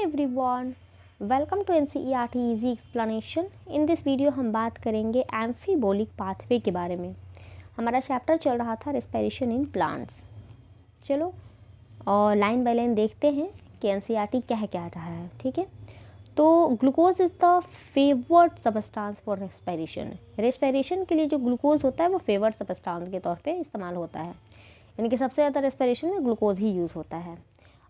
Everyone, welcome to NCERT easy explanation. In this video हम बात करेंगे एम्फीबोलिक पाथवे के बारे में। हमारा चैप्टर चल रहा था रेस्पिरेशन इन प्लांट्स। चलो और लाइन बाय लाइन देखते हैं कि NCERT क्या कह रहा है। ठीक है, तो glucose is the favoured substance for respiration. Respiration के लिए जो ग्लूकोज होता है वो फेवर्ड सबस्टांस के तौर पे इस्तेमाल होता है, यानी कि सबसे ज़्यादा रेस्पिरेशन में ग्लूकोज ही यूज़ होता है।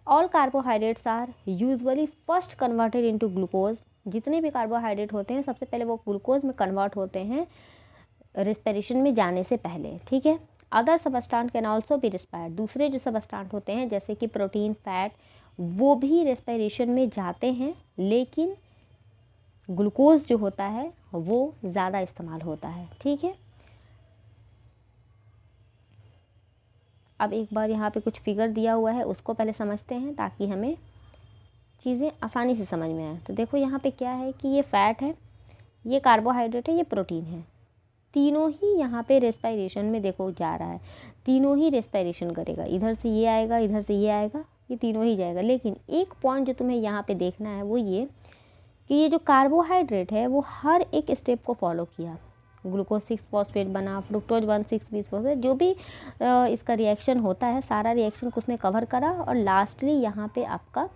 All carbohydrates are usually first converted into glucose. जितने भी कार्बोहाइड्रेट होते हैं सबसे पहले वो ग्लूकोज में कन्वर्ट होते हैं रेस्पिरेशन में जाने से पहले। ठीक है, अदर सबस्टांट कैन ऑल्सो बी रेस्पायर्ड। दूसरे जो सबस्टांट होते हैं जैसे कि प्रोटीन, फैट, वो भी रेस्पिरेशन में जाते हैं, लेकिन ग्लूकोज जो होता है वो ज़्यादा इस्तेमाल होता है। ठीक है, अब एक बार यहाँ पे कुछ फिगर दिया हुआ है उसको पहले समझते हैं ताकि हमें चीज़ें आसानी से समझ में आए। तो देखो यहाँ पे क्या है कि ये फैट है, ये कार्बोहाइड्रेट है, ये प्रोटीन है। तीनों ही यहाँ पे रेस्पिरेशन में देखो जा रहा है, तीनों ही रेस्पिरेशन करेगा। इधर से ये आएगा, इधर से ये आएगा, ये तीनों ही जाएगा। लेकिन एक पॉइंट जो तुम्हें यहाँ पे देखना है वो ये कि ये जो कार्बोहाइड्रेट है वो हर एक स्टेप को फॉलो किया। ग्लूकोज 6 फॉस्फेट बना, फ्रुक्टोज 1,6,20 फॉस्फेट, जो भी इसका रिएक्शन होता है सारा रिएक्शन को उसने कवर करा। और लास्टली यहाँ पे आपका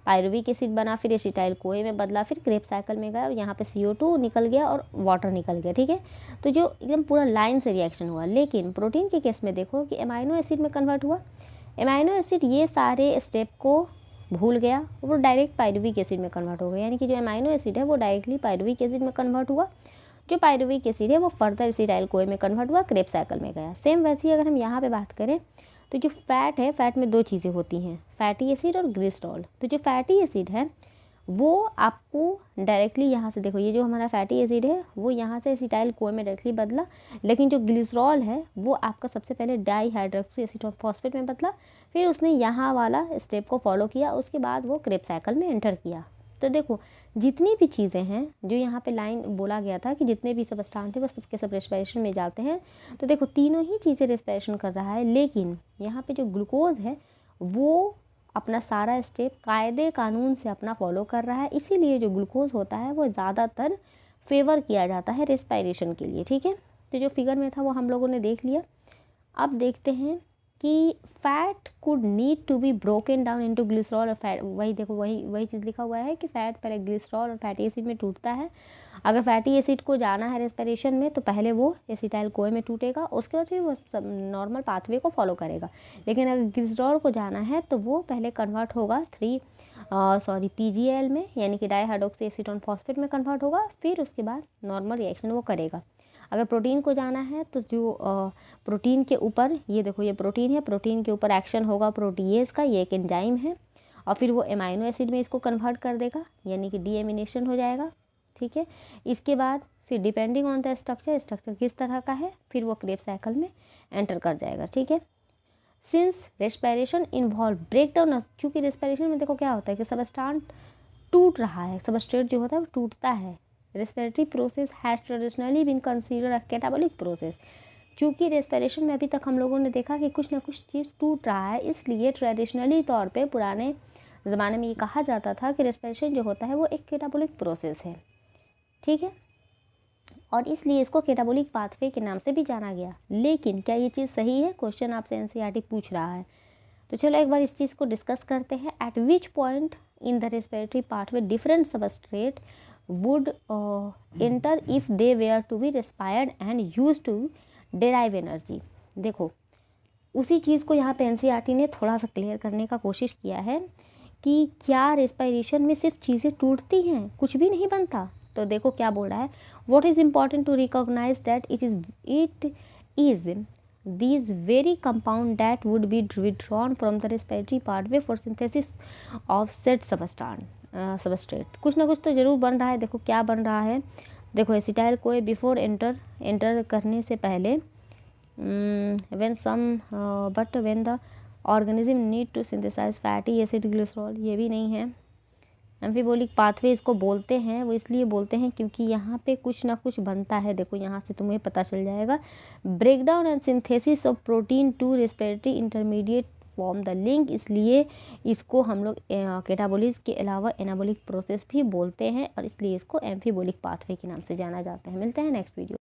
पायरुविक एसिड बना, फिर एसिटाइल कोए में बदला, फिर क्रेब साइकिल में गया और यहाँ पे CO2 निकल गया और वाटर निकल गया। ठीक है, तो जो एकदम पूरा लाइन से रिएक्शन हुआ। लेकिन प्रोटीन के केस में देखो कि एमाइनो एसिड में कन्वर्ट हुआ। एमाइनो एसिड ये सारे स्टेप को भूल गया, वो डायरेक्ट पायरुविक एसिड में कन्वर्ट हो गया। यानी कि जो एमाइनो एसिड है वो डायरेक्टली पायरुविक एसिड में कन्वर्ट हुआ, जो पायरुविक एसिड है वो फर्दर एसिटाइल कोए में कन्वर्ट हुआ, क्रेब साइकिल में गया। सेम वैसे ही अगर हम यहाँ पे बात करें तो जो फैट है, फैट में दो चीज़ें होती हैं, फैटी एसिड और ग्लिसरॉल। तो जो फैटी एसिड है वो आपको डायरेक्टली यहाँ से देखो, ये जो हमारा फैटी एसिड है वो यहाँ से एसिटाइल कोए में डायरेक्टली बदला। लेकिन जो ग्लिसरॉल है वो आपका सबसे पहले डाईहाइड्रोक्सी एसीटोन फॉस्फेट में बदला, फिर उसने यहाँ वाला स्टेप को फॉलो किया, उसके बाद वो क्रेब साइकिल में एंटर किया। तो देखो जितनी भी चीज़ें हैं जो यहाँ पे लाइन बोला गया था कि जितने भी सबस्टांट है वो सबके सब रेस्पिरेशन में जाते हैं। तो देखो तीनों ही चीज़ें रेस्पिरेशन कर रहा है, लेकिन यहाँ पे जो ग्लूकोज है वो अपना सारा स्टेप कायदे कानून से अपना फॉलो कर रहा है। इसीलिए जो ग्लूकोज होता है वो ज़्यादातर फेवर किया जाता है रेस्पिरेशन के लिए। ठीक है, तो जो फिगर में था वो हम लोगों ने देख लिया। अब देखते हैं कि fat could need to be broken down into glycerol और फैट। वही देखो वही चीज़ लिखा हुआ है कि फैट पहले ग्लिसरॉल और फैटी एसिड में टूटता है। अगर फैटी एसिड को जाना है रेस्पिरेशन में तो पहले वो एसिटाइल कोए में टूटेगा, उसके बाद फिर वो नॉर्मल पाथवे को फॉलो करेगा। लेकिन अगर ग्लिसरॉल को जाना है तो वो पहले कन्वर्ट होगा PGL में, यानी कि डाईहाइड्रोक्सी एसीटोन फॉस्फेट में कन्वर्ट होगा, फिर उसके बाद नॉर्मल रिएक्शन वो करेगा। अगर प्रोटीन को जाना है तो जो प्रोटीन के ऊपर, ये देखो ये प्रोटीन है, प्रोटीन के ऊपर एक्शन होगा प्रोटीएज का, ये एक एंजाइम है, और फिर वो एमाइनो एसिड में इसको कन्वर्ट कर देगा, यानी कि डीएमिनेशन हो जाएगा। ठीक है, इसके बाद फिर डिपेंडिंग ऑन द स्ट्रक्चर किस तरह का है, फिर वो क्रेब साइकिल में एंटर कर जाएगा। ठीक है, since respiration involve break down, चूँकि रेस्पिरेशन में देखो क्या होता है कि सबस्टांट टूट रहा है, सबस्ट्रेट जो होता है वो टूटता है। Respiratory process has traditionally been considered a catabolic process. चूँकि रेस्पिरेशन में अभी तक हम लोगों ने देखा कि कुछ ना कुछ चीज़ टूट रहा है, इसलिए ट्रेडिशनली तौर पे पुराने ज़माने में ये कहा जाता था कि रेस्पिरेशन जो होता है वो एक कैटाबॉलिक प्रोसेस है। ठीक है, और इसलिए इसको कैटाबॉलिक पाथवे के नाम से भी जाना गया। लेकिन क्या ये चीज़ सही है? क्वेश्चन आपसे NCERT पूछ रहा है। तो चलो एक बार इस चीज़ को डिस्कस करते हैं। Eight which point in the respiratory pathway different substrate would enter if they were to be respired and used to derive energy। देखो उसी चीज़ को यहाँ पे NCERT ने थोड़ा सा क्लियर करने का कोशिश किया है कि क्या रेस्पिरेशन में सिर्फ चीज़ें टूटती हैं, कुछ भी नहीं बनता। तो देखो क्या बोल रहा है, what is important to recognise that it is these very compound that would be withdrawn from the respiratory pathway for synthesis of said substrate. कुछ ना कुछ तो ज़रूर बन रहा है। देखो क्या बन रहा है, देखो एसिटाइल कोए बिफोर एंटर करने से पहले when the organism need to synthesize fatty acid glycerol, ये भी नहीं है। एम्फीबोलिक पाथवे इसको बोलते हैं, वो इसलिए बोलते हैं क्योंकि यहाँ पे कुछ ना कुछ बनता है। देखो यहाँ से तुम्हें पता चल जाएगा, breakdown and synthesis of protein to respiratory intermediate form the link, इसलिए इसको हम लोग कैटाबोलिस के अलावा एनाबॉलिक प्रोसेस भी बोलते हैं और इसलिए इसको एम्फीबोलिक पाथवे के नाम से जाना जाता है। मिलते हैं नेक्स्ट वीडियो।